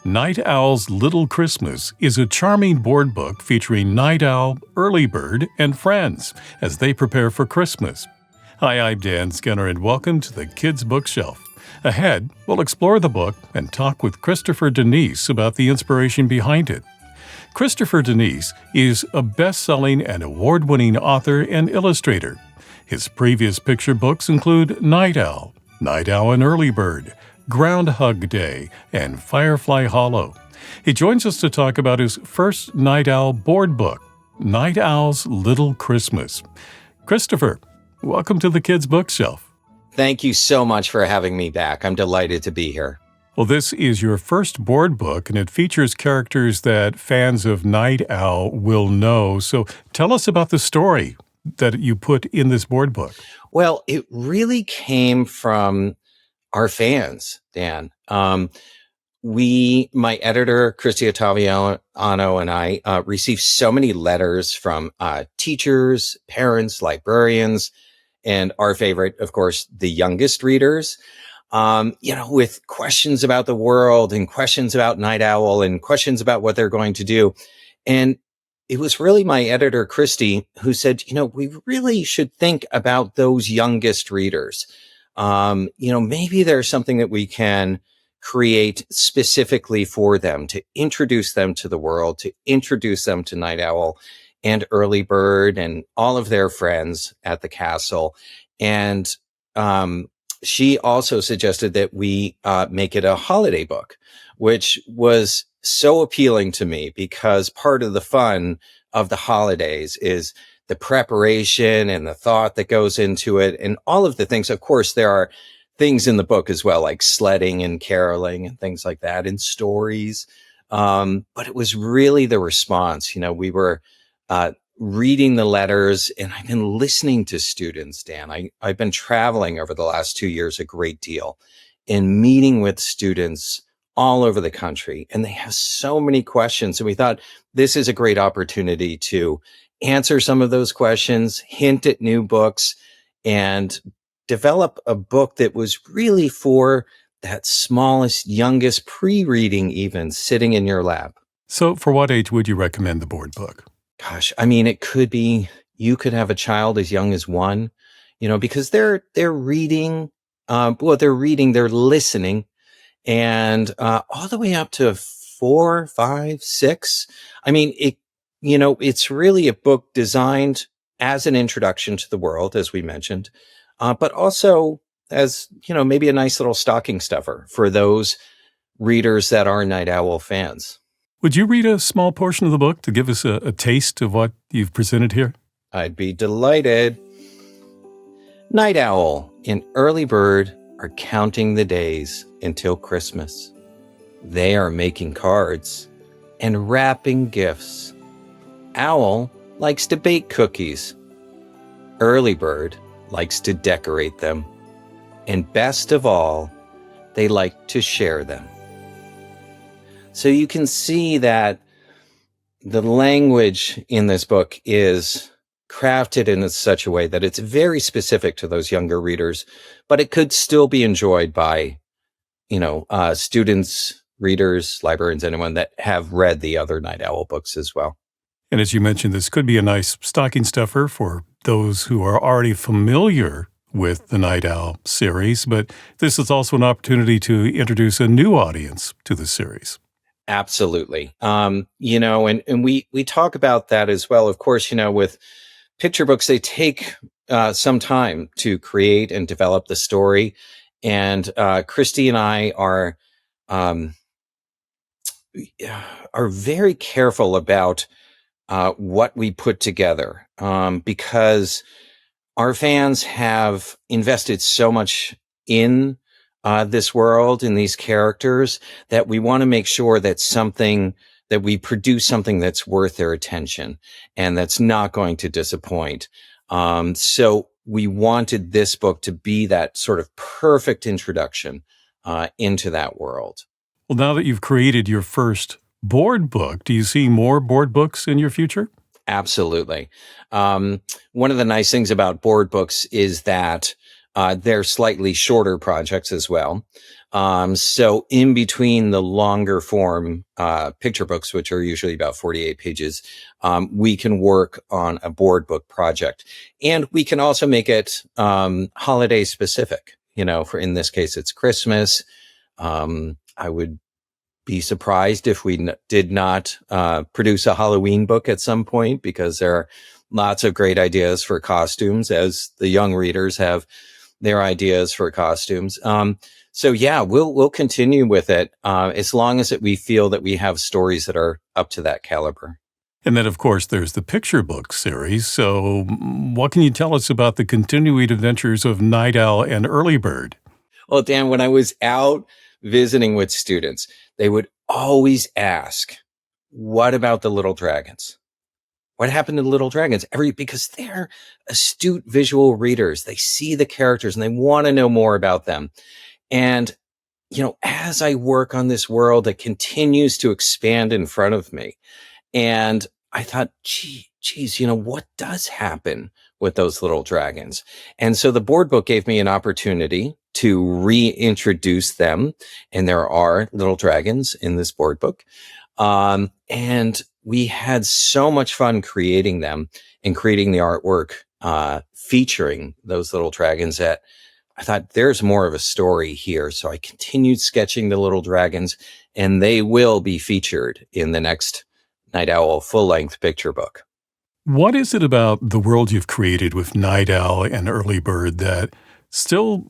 Night Owl's Little Christmas is a charming board book featuring Night Owl, Early Bird, and friends as they prepare for Christmas. Hi, I'm Dan Skinner, and welcome to the Kids Bookshelf. Ahead, we'll explore the book and talk with Christopher Denise about the inspiration behind it. Christopher Denise is a best-selling and award-winning author and illustrator. His previous picture books include Night Owl and Early Bird, Groundhug Day, and Firefly Hollow. He joins us to talk about his first Night Owl board book, Night Owl's Little Christmas. Christopher, welcome to the Kids Bookshelf. Thank you so much for having me back. I'm delighted to be here. Well, this is your first board book, and it features characters that fans of Night Owl will know. So tell us about the story that you put in this board book. Well, it really came from our fans, Dan. My editor, Christy Ottaviano, and I received so many letters from teachers, parents, librarians, and our favorite, of course, the youngest readers. With questions about the world and questions about Night Owl and questions about what they're going to do. And it was really my editor, Christy, who said, we really should think about those youngest readers. Maybe there's something that we can create specifically for them to introduce them to the world, to introduce them to Night Owl and Early Bird and all of their friends at the castle. And, she also suggested that we make it a holiday book, which was so appealing to me because part of the fun of the holidays is the preparation and the thought that goes into it and all of the things. Of course, there are things in the book as well, like sledding and caroling and things like that and stories. But it was really the response. We were reading the letters, and I've been listening to students, Dan. I've been traveling over the last 2 years a great deal and meeting with students all over the country, and they have so many questions. And we thought this is a great opportunity to answer some of those questions, hint at new books, and develop a book that was really for that smallest, youngest pre-reading even sitting in your lap. So for what age would you recommend the board book? Gosh, it could be, you could have a child as young as 1, because they're reading, they're listening, and all the way up to 4, 5, 6. It's really a book designed as an introduction to the world, as we mentioned, but also as, maybe a nice little stocking stuffer for those readers that are Night Owl fans. Would you read a small portion of the book to give us a taste of what you've presented here? I'd be delighted. Night Owl and Early Bird are counting the days until Christmas. They are making cards and wrapping gifts. Owl likes to bake cookies. Early Bird likes to decorate them. And best of all, they like to share them. So you can see that the language in this book is crafted in such a way that it's very specific to those younger readers, but it could still be enjoyed by, students, readers, librarians, anyone that have read the other Night Owl books as well. And as you mentioned, this could be a nice stocking stuffer for those who are already familiar with the Night Owl series, but this is also an opportunity to introduce a new audience to the series. Absolutely. And we talk about that as well. Of course, with picture books, they take some time to create and develop the story. And Christy and I are very careful about what we put together because our fans have invested so much in this world and these characters that we want to make sure that we produce something that's worth their attention and that's not going to disappoint. So we wanted this book to be that sort of perfect introduction into that world. Well, now that you've created your first board book, do you see more board books in your future? Absolutely. One of the nice things about board books is that they're slightly shorter projects as well. So in between the longer form picture books, which are usually about 48 pages, we can work on a board book project. And we can also make it holiday specific. For in this case, it's Christmas. I would be surprised if we did not produce a Halloween book at some point, because there are lots of great ideas for costumes, as the young readers have their ideas for costumes. So yeah, we'll continue with it as long as we feel that we have stories that are up to that caliber. And then, of course, there's the picture book series. So what can you tell us about the continuing adventures of Night Owl and Early Bird? Well, Dan, when I was out visiting with students, they would always ask, what about the little dragons? What happened to the little dragons? Because they're astute visual readers. They see the characters and they want to know more about them. And, as I work on this world, it continues to expand in front of me. And I thought, geez, what does happen with those little dragons? And so the board book gave me an opportunity to reintroduce them. And there are little dragons in this board book. And we had so much fun creating them and creating the artwork, featuring those little dragons, that I thought there's more of a story here. So I continued sketching the little dragons, and they will be featured in the next Night Owl full-length picture book. What is it about the world you've created with Night Owl and Early Bird that still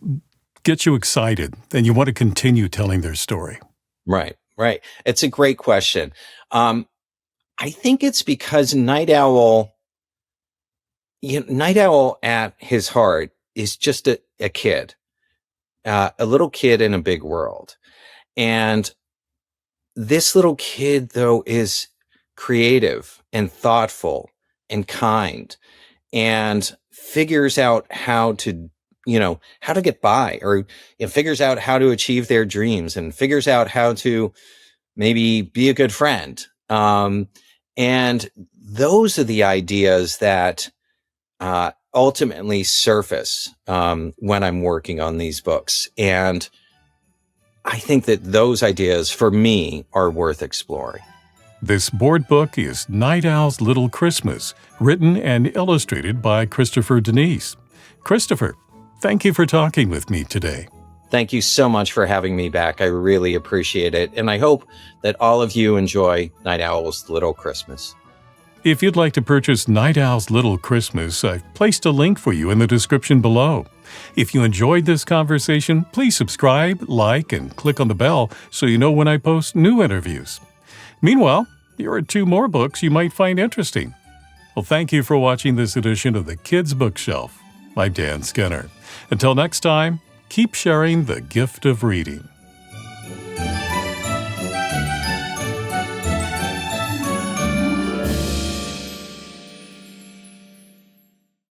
gets you excited and you want to continue telling their story? Right. It's a great question. I think it's because Night Owl at his heart is just a kid, a little kid in a big world. And this little kid, though, is creative and thoughtful and kind, and figures out how to get by, or figures out how to achieve their dreams, and figures out how to maybe be a good friend. And those are the ideas that ultimately surface when I'm working on these books. And I think that those ideas, for me, are worth exploring. This board book is Night Owl's Little Christmas, written and illustrated by Christopher Denise. Christopher, thank you for talking with me today. Thank you so much for having me back. I really appreciate it. And I hope that all of you enjoy Night Owl's Little Christmas. If you'd like to purchase Night Owl's Little Christmas, I've placed a link for you in the description below. If you enjoyed this conversation, please subscribe, like, and click on the bell so you know when I post new interviews. Meanwhile, here are 2 more books you might find interesting. Well, thank you for watching this edition of the Kids Bookshelf. I'm Dan Skinner. Until next time, keep sharing the gift of reading.